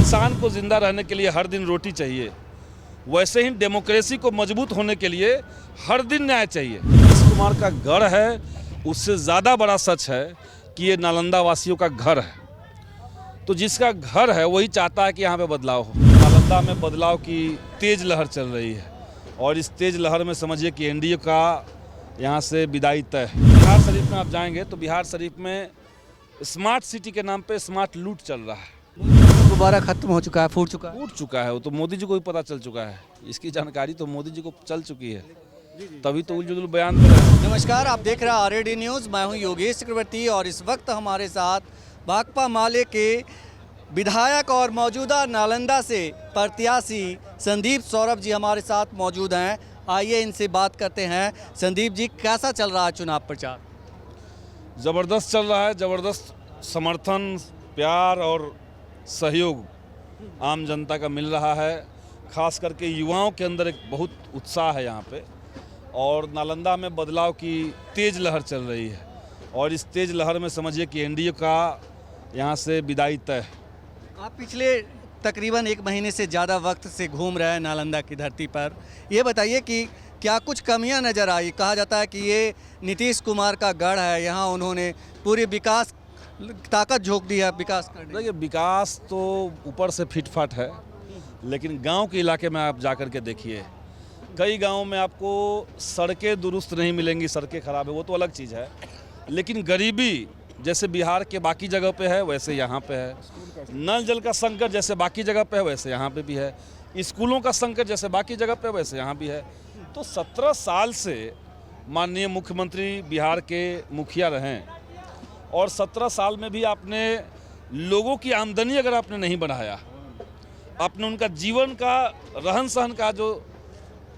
इंसान को जिंदा रहने के लिए हर दिन रोटी चाहिए, वैसे ही डेमोक्रेसी को मजबूत होने के लिए हर दिन न्याय चाहिए। नीतीश कुमार का गढ़ है, उससे ज़्यादा बड़ा सच है कि ये नालंदा वासियों का घर है। तो जिसका घर है वही चाहता है कि यहाँ पे बदलाव हो। नालंदा में बदलाव की तेज़ लहर चल रही है और इस तेज़ लहर में समझिए कि एनडीए का यहाँ से विदाई तय है। बिहार शरीफ में आप जाएंगे तो बिहार शरीफ में स्मार्ट सिटी के नाम पे स्मार्ट लूट चल रहा है। दोबारा खत्म हो चुका है, फूट चुका है। वो तो मोदी जी को भी पता चल चुका है, इसकी जानकारी तो मोदी जी को चल चुकी है, तभी तो उलझुल बयान दे रहे हैं। नमस्कार, आप देख रहे हैं आरएडी न्यूज़। मैं हूं योगेश चक्रवर्ती और इस वक्त हमारे साथ भाकपा माले के विधायक और मौजूदा नालंदा से प्रत्याशी संदीप सौरभ जी हमारे साथ मौजूद हैं। आइए इनसे बात करते हैं। संदीप जी, कैसा चल रहा है चुनाव प्रचार? ज़बरदस्त चल रहा है, ज़बरदस्त समर्थन, प्यार और सहयोग आम जनता का मिल रहा है। खास करके युवाओं के अंदर एक बहुत उत्साह है यहाँ पे, और नालंदा में बदलाव की तेज़ लहर चल रही है और इस तेज़ लहर में समझिए कि एनडीए का यहाँ से विदाई तय है। आप पिछले तकरीबन एक महीने से ज़्यादा वक्त से घूम रहे हैं नालंदा की धरती पर। ये बताइए कि क्या कुछ कमियां नज़र आई? कहा जाता है कि ये नीतीश कुमार का गढ़ है, यहाँ उन्होंने पूरी विकास ताकत झोंक दी है विकास करने। देखिए, विकास तो ऊपर से फिटफाट है, लेकिन गांव के इलाके में आप जाकर के देखिए, कई गांवों में आपको सड़कें दुरुस्त नहीं मिलेंगी, सड़कें ख़राब है, वो तो अलग चीज़ है। लेकिन गरीबी जैसे बिहार के बाकी जगह पे है वैसे यहाँ पे है, नल जल का संकट जैसे बाकी जगह पे है वैसे यहाँ पे भी है, स्कूलों का संकट जैसे बाकी जगह पे वैसे यहाँ भी है। तो 17 साल से माननीय मुख्यमंत्री बिहार के मुखिया रहें और 17 साल में भी आपने लोगों की आमदनी अगर आपने नहीं बढ़ाया, आपने उनका जीवन का रहन सहन का जो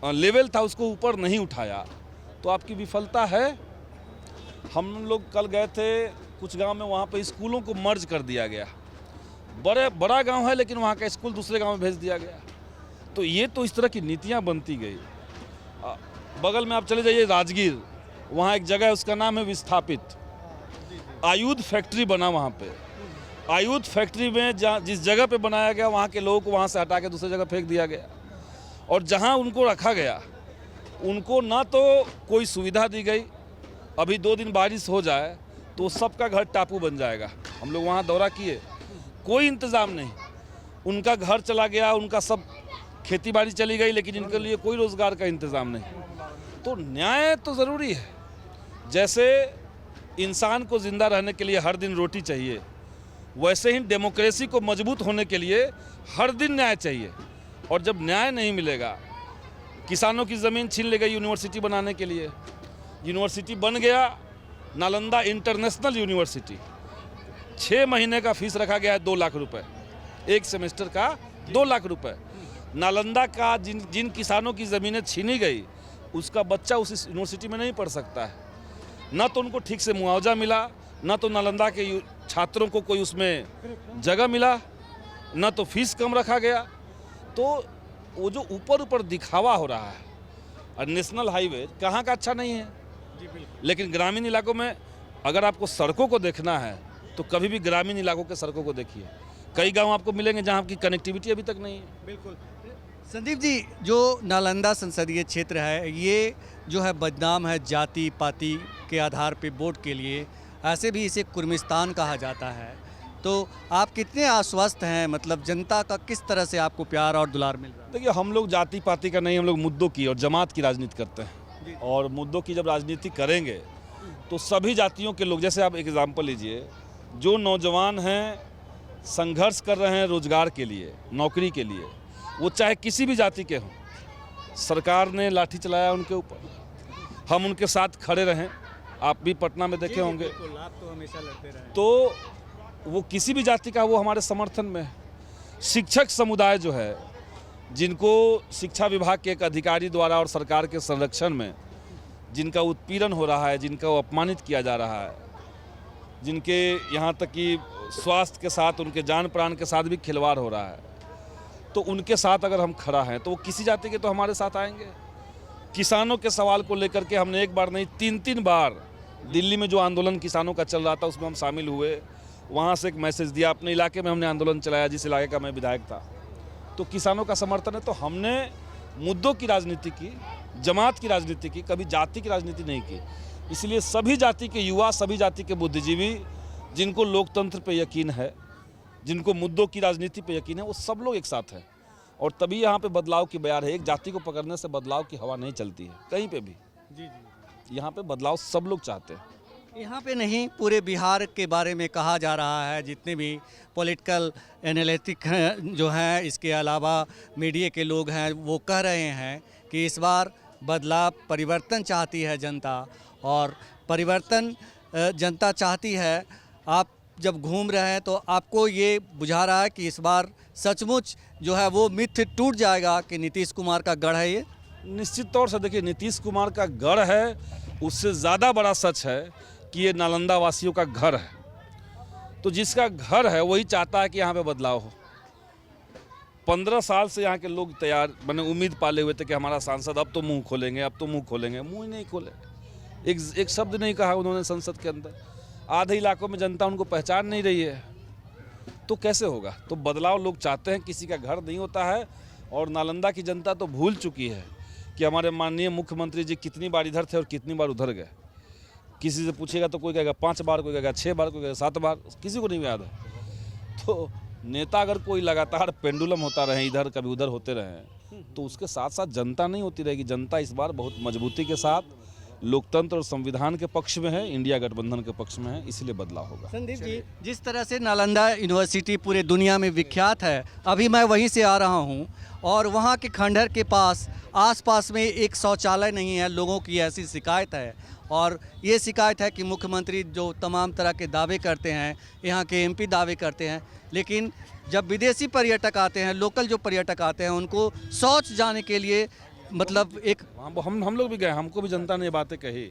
लेवल था उसको ऊपर नहीं उठाया, तो आपकी विफलता है। हम लोग कल गए थे कुछ गांव में, वहाँ पे स्कूलों को मर्ज कर दिया गया। बड़ा गांव है लेकिन वहाँ का स्कूल दूसरे गांव में भेज दिया गया। तो ये तो इस तरह की नीतियाँ बनती गई। बगल में आप चले जाइए राजगीर, वहाँ एक जगह है उसका नाम है विस्थापित। आयुध फैक्ट्री बना वहाँ पे। आयुध फैक्ट्री में जिस जगह पे बनाया गया वहाँ के लोगों को वहाँ से हटा के दूसरी जगह फेंक दिया गया, और जहाँ उनको रखा गया उनको ना तो कोई सुविधा दी गई। अभी 2 दिन बारिश हो जाए तो सबका घर टापू बन जाएगा। हम लोग वहाँ दौरा किए, कोई इंतज़ाम नहीं, उनका घर चला गया, उनका सब खेती बाड़ी चली गई, लेकिन इनके लिए कोई रोज़गार का इंतज़ाम नहीं। तो न्याय तो ज़रूरी है। जैसे इंसान को ज़िंदा रहने के लिए हर दिन रोटी चाहिए, वैसे ही डेमोक्रेसी को मजबूत होने के लिए हर दिन न्याय चाहिए। और जब न्याय नहीं मिलेगा, किसानों की ज़मीन छीन ले गई यूनिवर्सिटी बनाने के लिए, यूनिवर्सिटी बन गया नालंदा इंटरनेशनल यूनिवर्सिटी। 6 महीने का फीस रखा गया है 2 लाख रुपए, एक सेमेस्टर का 2 लाख रुपए। नालंदा का जिन किसानों की ज़मीनें छीनी गई, उसका बच्चा उस यूनिवर्सिटी में नहीं पढ़ सकता है। ना तो उनको ठीक से मुआवजा मिला, ना तो नालंदा के छात्रों को कोई उसमें जगह मिला, ना तो फीस कम रखा गया। तो वो जो ऊपर दिखावा हो रहा है, और नेशनल हाईवे कहाँ का अच्छा नहीं है, लेकिन ग्रामीण इलाकों में अगर आपको सड़कों को देखना है तो कभी भी ग्रामीण इलाकों के सड़कों को देखिए। कई गांव आपको मिलेंगे जहां आपकी कनेक्टिविटी अभी तक नहीं है। बिल्कुल। संदीप जी, जो नालंदा संसदीय क्षेत्र है, ये जो है बदनाम है जाति पाति के आधार पे वोट के लिए, ऐसे भी इसे कुर्मिस्तान कहा जाता है। तो आप कितने आश्वस्त हैं, मतलब जनता का किस तरह से आपको प्यार और दुलार मिल रहा है? देखिए, हम लोग जाति पाति का नहीं, हम लोग मुद्दों की और जमात की राजनीति करते हैं। और मुद्दों की जब राजनीति करेंगे तो सभी जातियों के लोग, जैसे आप एग्जाम्पल लीजिए, जो नौजवान हैं संघर्ष कर रहे हैं रोजगार के लिए, नौकरी के लिए, वो चाहे किसी भी जाति के हों, सरकार ने लाठी चलाया उनके ऊपर, हम उनके साथ खड़े रहें। आप भी पटना में देखे होंगे, आप तो हमेशा लड़ते रहे। तो वो किसी भी जाति का, वो हमारे समर्थन में है। शिक्षक समुदाय जो है, जिनको शिक्षा विभाग के एक अधिकारी द्वारा और सरकार के संरक्षण में जिनका उत्पीड़न हो रहा है, जिनका अपमानित किया जा रहा है, जिनके यहाँ तक कि स्वास्थ्य के साथ, उनके जान प्राण के साथ भी खिलवाड़ हो रहा है, तो उनके साथ अगर हम खड़ा हैं तो वो किसी जाति के तो हमारे साथ आएंगे। किसानों के सवाल को लेकर के हमने एक बार नहीं 3-3 बार दिल्ली में जो आंदोलन किसानों का चल रहा था उसमें हम शामिल हुए, वहाँ से एक मैसेज दिया। अपने इलाके में हमने आंदोलन चलाया, जिस इलाके का मैं विधायक था, तो किसानों का समर्थन है। तो हमने मुद्दों की राजनीति की, जमात की राजनीति की, कभी जाति की राजनीति नहीं की। इसलिए सभी जाति के युवा, सभी जाति के बुद्धिजीवी, जिनको लोकतंत्र पे यकीन है, जिनको मुद्दों की राजनीति पे यकीन है, वो सब लोग एक साथ हैं। और तभी यहाँ पे बदलाव की बयार है। एक जाति को पकड़ने से बदलाव की हवा नहीं चलती है कहीं पे भी। यहाँ पे बदलाव सब लोग चाहते हैं। यहाँ पे नहीं, पूरे बिहार के बारे में कहा जा रहा है। जितने भी पॉलिटिकल एनालिटिक हैं जो हैं, इसके अलावा मीडिया के लोग हैं, वो कह रहे हैं कि इस बार बदलाव, परिवर्तन चाहती है जनता। और परिवर्तन जनता चाहती है। आप जब घूम रहे हैं तो आपको ये बुझा रहा है कि इस बार सचमुच जो है वो मिथ टूट जाएगा कि नीतीश कुमार का गढ़ है ये? निश्चित तौर से देखिए, नीतीश कुमार का गढ़ है, उससे ज़्यादा बड़ा सच है कि ये नालंदा वासियों का घर है। तो जिसका घर है वही चाहता है कि यहाँ पे बदलाव हो। 15 साल से यहाँ के लोग तैयार, मैंने उम्मीद पाले हुए थे कि हमारा सांसद अब तो मुंह खोलेंगे, अब तो मुंह खोलेंगे। मुंह ही नहीं खोले, एक शब्द नहीं कहा उन्होंने संसद के अंदर। आधे इलाकों में जनता उनको पहचान नहीं रही है, तो कैसे होगा? तो बदलाव लोग चाहते हैं, किसी का घर नहीं होता है। और नालंदा की जनता तो भूल चुकी है कि हमारे माननीय मुख्यमंत्री जी कितनी बार इधर थे और कितनी बार उधर गए। किसी से पूछेगा तो कोई कहेगा 5 बार, कोई कहेगा 6 बार, कोई कहेगा 7 बार, किसी को नहीं याद है। तो नेता अगर कोई लगातार पेंडुलम होता रहे, इधर कभी उधर होते रहे, तो उसके साथ साथ जनता नहीं होती रहेगी। जनता इस बार बहुत मजबूती के साथ लोकतंत्र और संविधान के पक्ष में है, इंडिया गठबंधन के पक्ष में है, इसलिए बदलाव होगा। संदीप जी, जिस तरह से नालंदा यूनिवर्सिटी पूरे दुनिया में विख्यात है, अभी मैं वहीं से आ रहा हूं और वहां के खंडहर के पास आसपास में एक शौचालय नहीं है। लोगों की ऐसी शिकायत है। और ये शिकायत है कि मुख्यमंत्री जो तमाम तरह के दावे करते हैं, यहाँ के एमपी दावे करते हैं, लेकिन जब विदेशी पर्यटक आते हैं, लोकल जो पर्यटक आते हैं, उनको शौच जाने के लिए मतलब एक हम लोग भी गए, हमको भी जनता ने ये बातें कही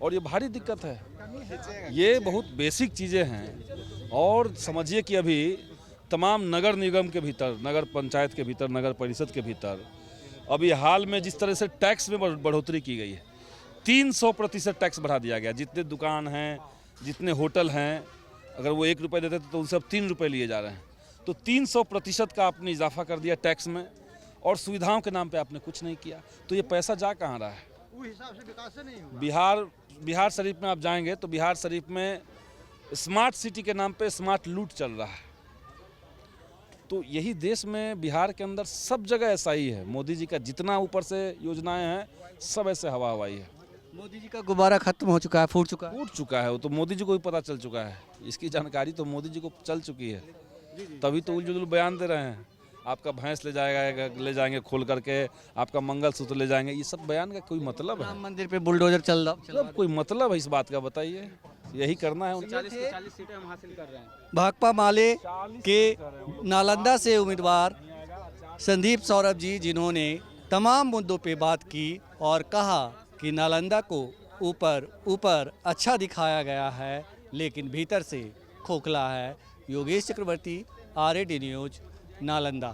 और ये भारी दिक्कत है। ये बहुत बेसिक चीज़ें हैं। और समझिए कि अभी तमाम नगर निगम के भीतर, नगर पंचायत के भीतर, नगर परिषद के भीतर अभी हाल में जिस तरह से टैक्स में बढ़ोतरी की गई है, 300% टैक्स बढ़ा दिया गया। जितने दुकान हैं, जितने होटल हैं, अगर वो 1 रुपये देते थे तो उनसे अब 3 रुपये लिए जा रहे हैं। तो 300% का आपने इजाफा कर दिया टैक्स में, और सुविधाओं के नाम पे आपने कुछ नहीं किया। तो ये पैसा जा कहाँ रहा है? उस हिसाब से विकास से नहीं हुआ। बिहार शरीफ में आप जाएंगे तो बिहार शरीफ में स्मार्ट सिटी के नाम पे स्मार्ट लूट चल रहा है। तो यही देश में, बिहार के अंदर सब जगह ऐसा ही है। मोदी जी का जितना ऊपर से योजनाएं हैं, सब ऐसे हवा हवाई है। मोदी जी का गुब्बारा खत्म हो चुका है, फूट चुका है। वो तो मोदी जी को भी पता चल चुका है। इसकी जानकारी तो मोदी जी को चल चुकी है, तभी तो उलझुल बयान दे रहे हैं। आपका भैंस ले जाएंगे खोल करके, आपका मंगलसूत्र ले जाएंगे। ये सब बयान का कोई मतलब है? राम मंदिर पे बुलडोजर चल रहा। कोई मतलब है इस बात का? बताइए। यही करना है उनको। 40 सीटें हम हासिल कर रहे हैं। भाकपा माले के नालंदा से उम्मीदवार संदीप सौरभ जी, जिन्होंने तमाम मुद्दों पे बात की और कहा कि नालंदा को ऊपर अच्छा दिखाया गया है, लेकिन भीतर से खोखला है। योगेश चक्रवर्ती, RAD न्यूज़, नालंदा।